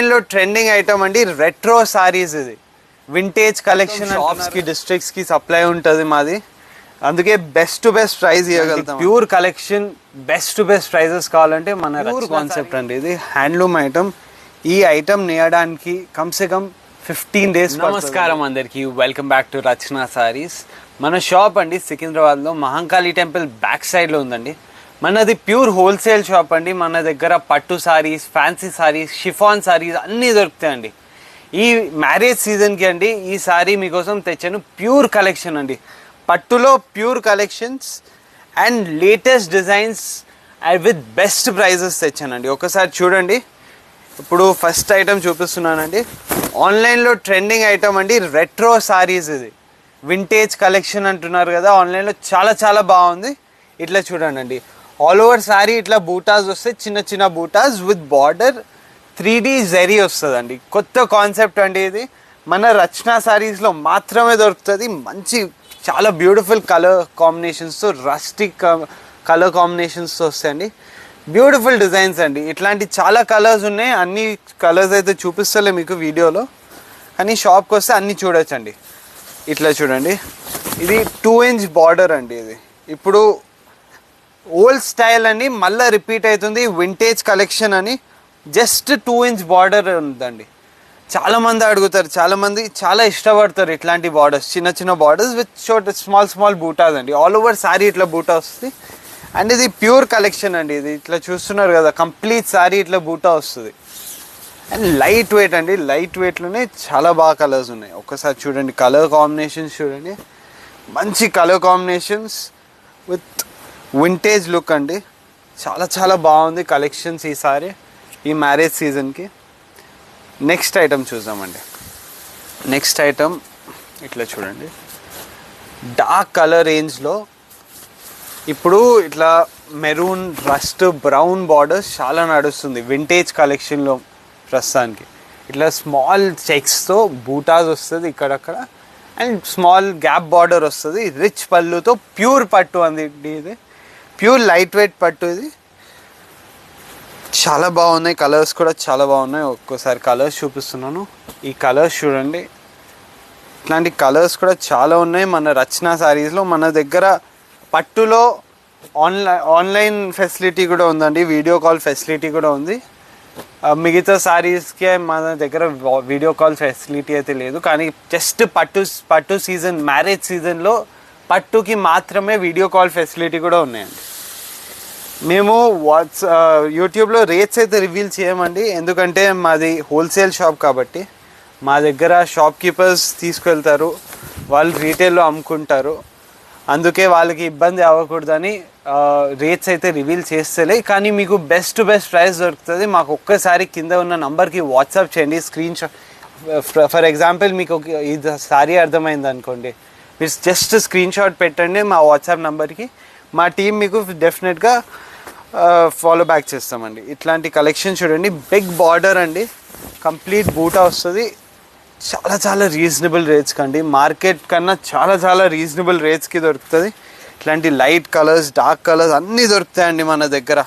లో trending item అండి retro sarees. ఇది వింటేజ్ కలెక్షన్. షాప్స్ కి డిస్ట్రిక్ట్స్ కి సప్లై ఉంటుంది మాది, అందుకే బెస్ట్ టు బెస్ట్ ప్రైస్ ఇవ్వగలుగుతాం. Pure collection best to best prices కావాలంటే మన కాన్సెప్ట్ అండి. ఇది హ్యాండ్లూమ్ ఐటమ్. ఈ ఐటమ్ నేయడానికి కమ్సే కమ్ 15 days. నమస్కారం అందరికి, welcome back to Rachana sarees. మన షాప్ అండి సికింద్రాబాద్లో మహంకాళి టెంపుల్ బ్యాక్ సైడ్లో ఉందండి. మనది ప్యూర్ హోల్సేల్ షాప్ అండి. మన దగ్గర పట్టు సారీస్, ఫ్యాన్సీ సారీస్, షిఫాన్ సారీస్ అన్నీ దొరుకుతాయండి. ఈ మ్యారేజ్ సీజన్కి అండి ఈ సారీ మీకోసం తెచ్చాను. ప్యూర్ కలెక్షన్ అండి, పట్టులో pure collections and latest designs with best prices తెచ్చానండి. ఒకసారి చూడండి. ఇప్పుడు ఫస్ట్ ఐటమ్ చూపిస్తున్నానండి. ఆన్లైన్లో ట్రెండింగ్ ఐటమ్ అండి రెట్రో సారీస్. ఇది వింటేజ్ కలెక్షన్ అంటున్నారు కదా, ఆన్లైన్లో చాలా చాలా బాగుంది. ఇట్లా చూడండి అండి, ఆల్ ఓవర్ సారీ ఇట్లా బూటాస్ వస్తాయి, చిన్న చిన్న buttas with border 3D zari వస్తుందండి. కొత్త కాన్సెప్ట్ అండి ఇది. మన రచనా సారీస్లో మాత్రమే దొరుకుతుంది. మంచి చాలా బ్యూటిఫుల్ కలర్ కాంబినేషన్స్తో, రస్టిక్ కలర్ కాంబినేషన్స్తో వస్తాయండి. బ్యూటిఫుల్ డిజైన్స్ అండి. ఇట్లాంటి చాలా కలర్స్ ఉన్నాయి. అన్ని కలర్స్ అయితే చూపిస్తలే మీకు వీడియోలో, కానీ షాప్కి వస్తే అన్నీ చూడొచ్చండి. ఇట్లా చూడండి, ఇది 2 inch బార్డర్ అండి. ఇది ఇప్పుడు ఓల్డ్ స్టైల్ అని మళ్ళీ రిపీట్ అవుతుంది. వింటేజ్ కలెక్షన్ అని జస్ట్ 2 inch బార్డర్ ఉందండి. చాలామంది అడుగుతారు, చాలామంది చాలా ఇష్టపడతారు ఇట్లాంటి బార్డర్స్, చిన్న చిన్న బార్డర్స్ విత్ షార్ట్ స్మాల్ బూటాస్ అండి. ఆల్ ఓవర్ సారీ ఇట్లా బూటా వస్తుంది. అండ్ ఇది ప్యూర్ కలెక్షన్ అండి. ఇది ఇట్లా చూస్తున్నారు కదా, కంప్లీట్ సారీ ఇట్లా బూటా వస్తుంది. అండ్ లైట్ వెయిట్ అండి. లైట్ వెయిట్లోనే చాలా బాగా కలర్స్ ఉన్నాయి. ఒక్కసారి చూడండి, కలర్ కాంబినేషన్స్ చూడండి. మంచి colour combinations with vintage look అండి. చాలా చాలా బాగుంది కలెక్షన్స్ ఈసారి ఈ మ్యారేజ్ సీజన్కి. నెక్స్ట్ ఐటమ్ చూద్దామండి. నెక్స్ట్ ఐటమ్ ఇట్లా చూడండి, డార్క్ కలర్ రేంజ్లో ఇప్పుడు ఇట్లా మెరూన్, రస్ట్, బ్రౌన్ బార్డర్స్ చాలా నడుస్తుంది వింటేజ్ కలెక్షన్లో ప్రస్తుతానికి. ఇట్లా స్మాల్ చెక్స్తో బూటాస్ వస్తుంది ఇక్కడక్కడ, అండ్ స్మాల్ గ్యాప్ బార్డర్ వస్తుంది. రిచ్ పళ్ళుతో ప్యూర్ పట్టు అంది ఇది. ప్యూర్ లైట్ వెయిట్ పట్టు. ఇది చాలా బాగున్నాయి. కలర్స్ కూడా చాలా బాగున్నాయి. ఒక్కోసారి కలర్స్ చూపిస్తున్నాను. ఈ కలర్స్ చూడండి, ఇట్లాంటి కలర్స్ కూడా చాలా ఉన్నాయి మన రచనా సారీస్లో. మన దగ్గర పట్టులో ఆన్లైన్ ఫెసిలిటీ కూడా ఉందండి, వీడియో కాల్ ఫెసిలిటీ కూడా ఉంది. మిగతా సారీస్కే మన దగ్గర వీడియో కాల్ ఫెసిలిటీ అయితే లేదు, కానీ జస్ట్ పట్టు సీజన్, మ్యారేజ్ సీజన్లో పట్టుకి మాత్రమే వీడియో కాల్ ఫెసిలిటీ కూడా ఉన్నాయండి. మేము యూట్యూబ్లో రేట్స్ అయితే రివీల్ చేయమండి, ఎందుకంటే మాది హోల్సేల్ షాప్ కాబట్టి. మా దగ్గర షాప్ కీపర్స్ తీసుకెళ్తారు, వాళ్ళు రీటైల్లో అమ్ముకుంటారు. అందుకే వాళ్ళకి ఇబ్బంది అవ్వకూడదని రేట్స్ అయితే రివీల్ చేస్తలే, కానీ మీకు బెస్ట్ టు బెస్ట్ ప్రైస్ దొరుకుతుంది. మాకు ఒక్కసారి కింద ఉన్న నంబర్కి వాట్సాప్ చేయండి, స్క్రీన్ షాట్. ఫర్ ఎగ్జాంపుల్ మీకు ఈ సారీ అర్థమైంది అనుకోండి, మీరు జస్ట్ స్క్రీన్ షాట్ పెట్టండి మా వాట్సాప్ నెంబర్కి. మా టీం మీకు డెఫినెట్గా ఫాలో బ్యాక్ చేస్తామండి. ఇట్లాంటి కలెక్షన్ చూడండి, బిగ్ బార్డర్ అండి, కంప్లీట్ బూటా వస్తుంది. చాలా చాలా రీజనబుల్ రేట్స్ కండి, మార్కెట్ కన్నా చాలా చాలా రీజనబుల్ రేట్స్కి దొరుకుతుంది. ఇట్లాంటి లైట్ కలర్స్, డార్క్ కలర్స్ అన్నీ దొరుకుతాయండి మన దగ్గర.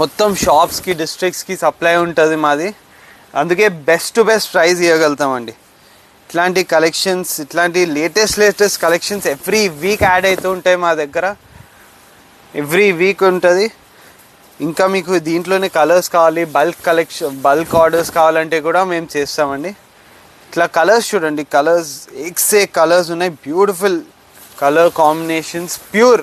మొత్తం షాప్స్కి, డిస్ట్రిక్ట్స్కి సప్లై ఉంటుంది మాది, అందుకే బెస్ట్ టు బెస్ట్ ప్రైస్ ఇవ్వగలుగుతామండి. ఇట్లాంటి కలెక్షన్స్, ఇట్లాంటి latest collections every week add అవుతూ ఉంటాయి మా దగ్గర. ఎవ్రీ వీక్ ఉంటుంది. ఇంకా మీకు దీంట్లోనే కలర్స్ కావాలి, బల్క్ ఆర్డర్స్ కావాలంటే కూడా మేము చేస్తామండి. ఇట్లా కలర్స్ చూడండి, కలర్స్ ఎక్సే కలర్స్ ఉన్నాయి, beautiful colour combinations. Pure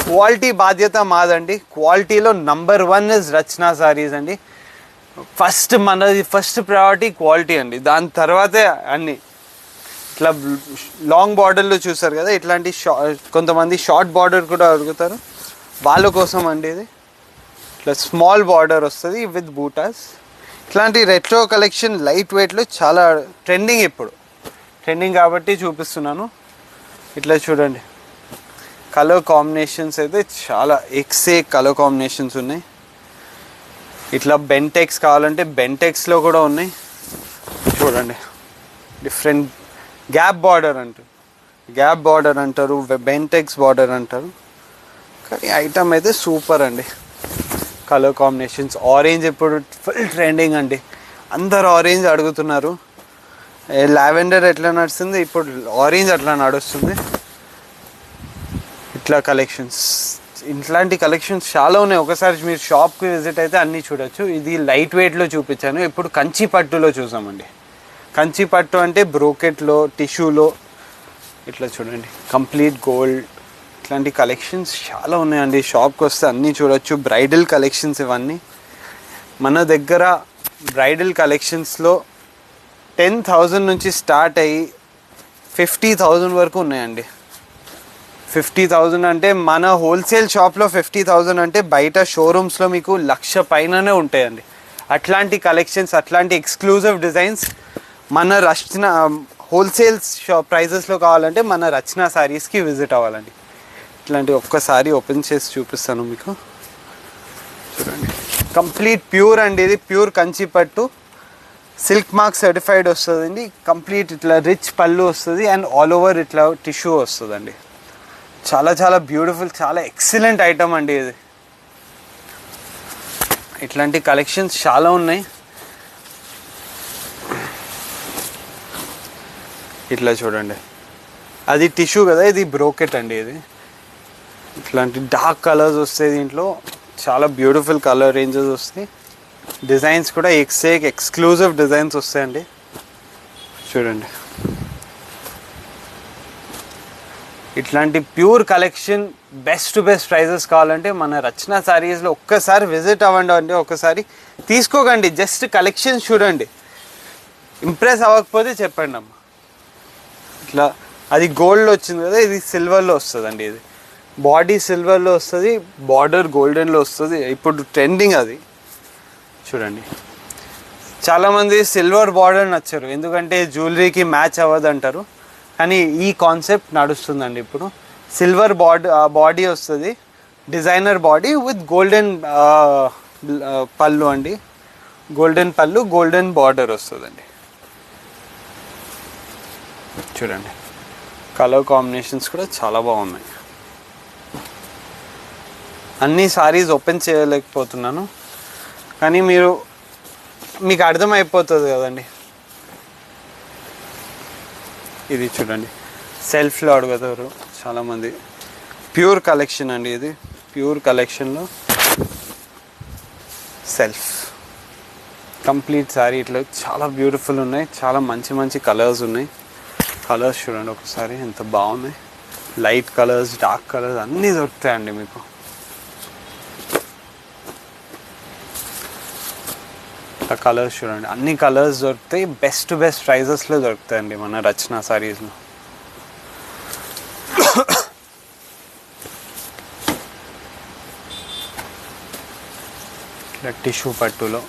quality బాధ్యత మాదండి. క్వాలిటీలో నంబర్ 1 ఇస్ రచనా సారీస్ అండి. మనది ఫస్ట్ ప్రయారిటీ క్వాలిటీ అండి, దాని తర్వాతే అన్నీ. ఇట్లా లాంగ్ బార్డర్లో చూసారు కదా, ఇట్లాంటి కొంతమంది షార్ట్ బార్డర్ కూడా అడుగుతారు, వాళ్ళ కోసం అండి ఇది. ఇట్లా స్మాల్ బార్డర్ వస్తుంది విత్ బూటాస్. ఇట్లాంటి రెట్రో కలెక్షన్ లైట్ వెయిట్లో చాలా ట్రెండింగ్, ఇప్పుడు ట్రెండింగ్ కాబట్టి చూపిస్తున్నాను. ఇట్లా చూడండి, కలర్ కాంబినేషన్స్ అయితే చాలా ఎక్సే కలర్ కాంబినేషన్స్ ఉన్నాయి. ఇట్లా బెంటెక్స్ కావాలంటే బెంటెక్స్లో కూడా ఉన్నాయి చూడండి. డిఫరెంట్ గ్యాప్ బార్డర్ అంటారు, బెంటెక్స్ బార్డర్ అంటారు. కానీ ఐటమ్ అయితే సూపర్ అండి. Colour combinations. ఆరెంజ్ ఇప్పుడు ఫుల్ ట్రెండింగ్ అండి, అందరు ఆరెంజ్ అడుగుతున్నారు. లావెండర్ ఎట్లా నడుస్తుంది, ఇప్పుడు ఆరెంజ్ అట్లా నడుస్తుంది. ఇట్లా కలెక్షన్స్, ఇట్లాంటి కలెక్షన్స్ చాలా ఉన్నాయి. ఒకసారి మీరు షాప్కి విజిట్ అయితే అన్నీ చూడొచ్చు. ఇది లైట్ వెయిట్లో చూపించాను, ఇప్పుడు కంచి పట్టులో చూసామండి. కంచి పట్టు అంటే బ్రోకెట్లో, టిష్యూలో, ఇట్లా చూడండి కంప్లీట్ గోల్డ్. ఇట్లాంటి కలెక్షన్స్ చాలా ఉన్నాయండి, షాప్కి వస్తే అన్నీ చూడొచ్చు. బ్రైడల్ కలెక్షన్స్ ఇవన్నీ మన దగ్గర. బ్రైడల్ కలెక్షన్స్లో 10,000 నుంచి స్టార్ట్ అయ్యి 50,000 వరకు ఉన్నాయండి. 50,000 అంటే మన హోల్సేల్ షాప్లో 50,000 అంటే బయట షోరూమ్స్లో మీకు 1,00,000 పైననే ఉంటాయండి. అట్లాంటి కలెక్షన్స్, అట్లాంటి ఎక్స్క్లూజివ్ డిజైన్స్ మన రచన హోల్సేల్ షాప్ ప్రైజెస్లో కావాలంటే మన రచన శారీస్కి విజిట్ అవ్వాలండి. ఇట్లాంటి ఒక్కసారి ఓపెన్ చేసి చూపిస్తాను మీకు. చూడండి కంప్లీట్ ప్యూర్ అండి, ఇది ప్యూర్ కంచి పట్టు, సిల్క్ మార్క్ సర్టిఫైడ్ వస్తుందండి. కంప్లీట్ ఇట్లా రిచ్ పళ్ళు వస్తుంది అండ్ ఆల్ ఓవర్ ఇట్లా టిష్యూ వస్తుందండి. చాలా చాలా బ్యూటిఫుల్, చాలా ఎక్సలెంట్ ఐటమ్ అండి ఇది. ఇట్లాంటి కలెక్షన్స్ చాలా ఉన్నాయి. ఇట్లా చూడండి, అది టిష్యూ కదా, ఇది బ్రోకెట్ అండి. ఇది ఇట్లాంటి డార్క్ కలర్స్ వస్తాయి దీంట్లో, చాలా బ్యూటిఫుల్ కలర్ రేంజెస్ వస్తాయి. డిజైన్స్ కూడా ఎక్స్క్లూజివ్ డిజైన్స్ వస్తాయండి. చూడండి ఇట్లాంటి pure collection, best to best prices కావాలంటే మన రచన శారీస్లో ఒక్కసారి విజిట్ అవ్వండి అండి. ఒకసారి తీసుకోకండి, జస్ట్ కలెక్షన్స్ చూడండి, ఇంప్రెస్ అవ్వకపోతే చెప్పండి అమ్మ. ఇట్లా అది గోల్డ్లో వచ్చింది కదా, ఇది సిల్వర్లో వస్తుందండి. ఇది బాడీ సిల్వర్లో వస్తుంది, బార్డర్ గోల్డెన్లో వస్తుంది. ఇప్పుడు ట్రెండింగ్ అది. చూడండి చాలామంది సిల్వర్ బార్డర్ నచ్చరు, ఎందుకంటే జ్యువెలరీకి మ్యాచ్ అవ్వదు అంటారు. కానీ ఈ కాన్సెప్ట్ నడుస్తుందండి ఇప్పుడు. సిల్వర్ బాడీ వస్తుంది, డిజైనర్ బాడీ విత్ గోల్డెన్ పళ్ళు అండి. గోల్డెన్ పళ్ళు, గోల్డెన్ బార్డర్ వస్తుందండి. చూడండి కలర్ కాంబినేషన్స్ కూడా చాలా బాగున్నాయి. అన్ని సారీస్ ఓపెన్ చేయలేకపోతున్నాను, కానీ మీకు అర్థమైపోతుంది కదండి. ఇది చూడండి సెల్ఫ్లో అడుగుతారు చాలామంది. ప్యూర్ కలెక్షన్ అండి ఇది. ప్యూర్ కలెక్షన్లో సెల్ఫ్ కంప్లీట్ శారీ ఇట్లా చాలా బ్యూటిఫుల్ ఉన్నాయి. చాలా మంచి మంచి కలర్స్ ఉన్నాయి. కలర్స్ చూడండి ఒకసారి ఎంత బాగున్నాయి. లైట్ కలర్స్, డార్క్ కలర్స్ అన్నీ దొరుకుతాయండి మీకు. కలర్స్ చూడండి, అన్ని కలర్స్ దొరుకుతాయి. బెస్ట్ టు బెస్ట్ ప్రైజెస్లో దొరుకుతాయండి మన రచన సారీస్లో. ఇట్లా టిష్యూ పట్టులో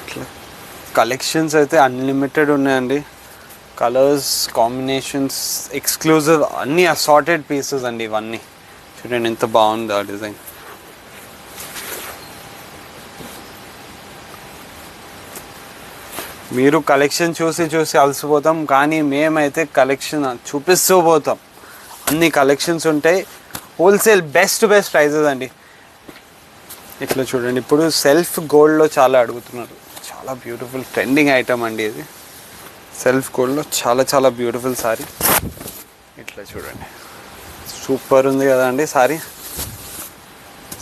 ఇట్లా కలెక్షన్స్ అయితే అన్లిమిటెడ్ ఉన్నాయండి. కలర్స్ కాంబినేషన్స్ ఎక్స్క్లూజివ్, అన్నీ అసార్టెడ్ పీసెస్ అండి ఇవన్నీ. చూడండి ఎంత బాగుంది ఆ డిజైన్. మీరు కలెక్షన్ చూసి చూసి అలసిపోతాం, కానీ మేమైతే కలెక్షన్ చూపిస్తూ పోతాం. అన్ని కలెక్షన్స్ ఉంటాయి, wholesale best to best prices అండి. ఇట్లా చూడండి ఇప్పుడు సెల్ఫ్ గోల్డ్లో చాలా అడుగుతున్నారు. చాలా బ్యూటిఫుల్ ట్రెండింగ్ ఐటమ్ అండి ఇది. సెల్ఫ్ గోల్డ్లో చాలా చాలా బ్యూటిఫుల్ సారీ. ఇట్లా చూడండి సూపర్ ఉంది కదా అండి సారీ.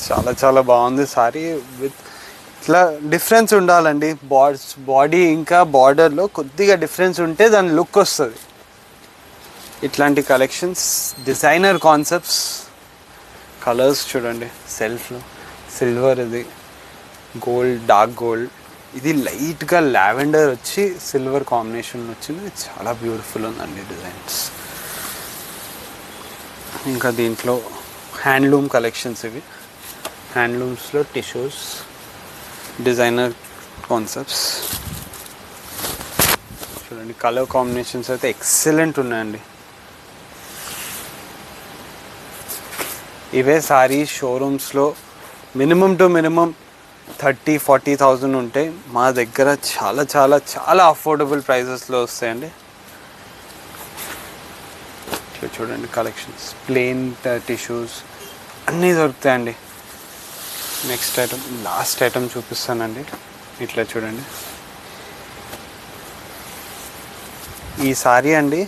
చాలా చాలా బాగుంది సారీ. విత్ ఇట్లా డిఫరెన్స్ ఉండాలండి, బాడీ ఇంకా బార్డర్లో కొద్దిగా డిఫరెన్స్ ఉంటే దాని లుక్ వస్తుంది. ఇట్లాంటి కలెక్షన్స్, డిజైనర్ కాన్సెప్ట్స్. కలర్స్ చూడండి సెల్ఫ్లో సిల్వర్, ఇది గోల్డ్, డార్క్ గోల్డ్, ఇది లైట్గా లావెండర్ వచ్చి సిల్వర్ కాంబినేషన్ వచ్చింది. చాలా బ్యూటిఫుల్ ఉందండి డిజైన్స్. ఇంకా దీంట్లో హ్యాండ్లూమ్ కలెక్షన్స్. ఇవి హ్యాండ్లూమ్స్లో టిష్యూస్, డిజైనర్ కాన్సెప్ట్స్. చూడండి కలర్ కాంబినేషన్స్ అయితే ఎక్సలెంట్ ఉన్నాయండి. ఇవే సారీ షోరూమ్స్లో మినిమం టు మినిమం 30,000-40,000 ఉంటాయి. మా దగ్గర చాలా చాలా చాలా అఫోర్డబుల్ ప్రైజెస్లో వస్తాయండి. ఇట్లా చూడండి కలెక్షన్స్, ప్లెయిన్ టిష్యూస్ అన్నీ దొరుకుతాయండి. నెక్స్ట్ ఐటమ్, లాస్ట్ ఐటమ్ చూపిస్తానండి. ఇట్లా చూడండి, ఈ సారీ అండి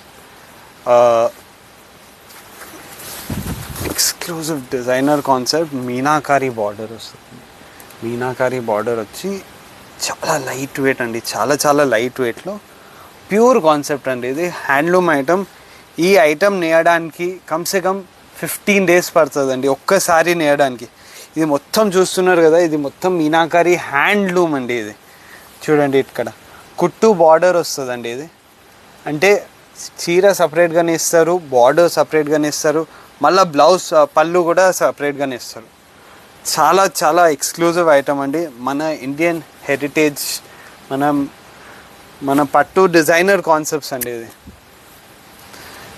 exclusive designer concept, meenakari border వస్తుంది. మీనాకారి బార్డర్ వచ్చి చాలా లైట్ వెయిట్ అండి, చాలా చాలా లైట్ వెయిట్లో ప్యూర్ కాన్సెప్ట్ అండి. ఇది హ్యాండ్లూమ్ ఐటమ్. ఈ ఐటమ్ నేయడానికి కమ్సే కమ్ 15 days పడుతుందండి, ఒక్కసారి నేయడానికి. ఇది మొత్తం చూస్తున్నారు కదా, ఇది మొత్తం మీనాకారి హ్యాండ్లూమ్ అండి. ఇది చూడండి, ఇక్కడ కుట్టు బార్డర్ వస్తుందండి. ఇది అంటే చీర సపరేట్గానే ఇస్తారు, బార్డర్ సపరేట్గానే ఇస్తారు, మళ్ళీ బ్లౌజ్ పళ్ళు కూడా సపరేట్గానే ఇస్తారు. చాలా చాలా ఎక్స్క్లూజివ్ ఐటమ్ అండి. మన ఇండియన్ హెరిటేజ్, మన పట్టు డిజైనర్ కాన్సెప్ట్స్ అండి. ఇది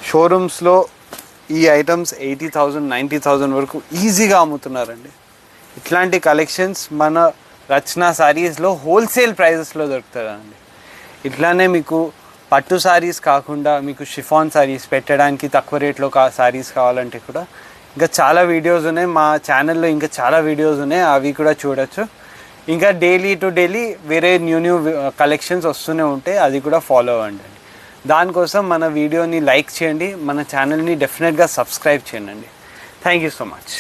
షోరూమ్స్లో ఈ ఐటమ్స్ 80,000 90,000 వరకు ఈజీగా అమ్ముతున్నారండి. ఇట్లాంటి కలెక్షన్స్ మన రచనా సారీస్లో హోల్సేల్ ప్రైజెస్లో దొరుకుతుందండి. ఇట్లానే మీకు పట్టు సారీస్ కాకుండా మీకు షిఫాన్ సారీస్ పెట్టడానికి తక్కువ రేట్లో సారీస్ కావాలంటే కూడా ఇంకా చాలా వీడియోస్ ఉన్నాయి మా ఛానల్లో, ఇంకా చాలా వీడియోస్ ఉన్నాయి, అవి కూడా చూడొచ్చు. ఇంకా డైలీ టు డైలీ వేరే న్యూ కలెక్షన్స్ వస్తూనే ఉంటాయి, అది కూడా ఫాలో అవ్వండి. దానికోసం మన వీడియోని లైక్ చేయండి, మన ఛానల్ని డెఫినెట్గా సబ్స్క్రైబ్ చేయండి. Thank you so much.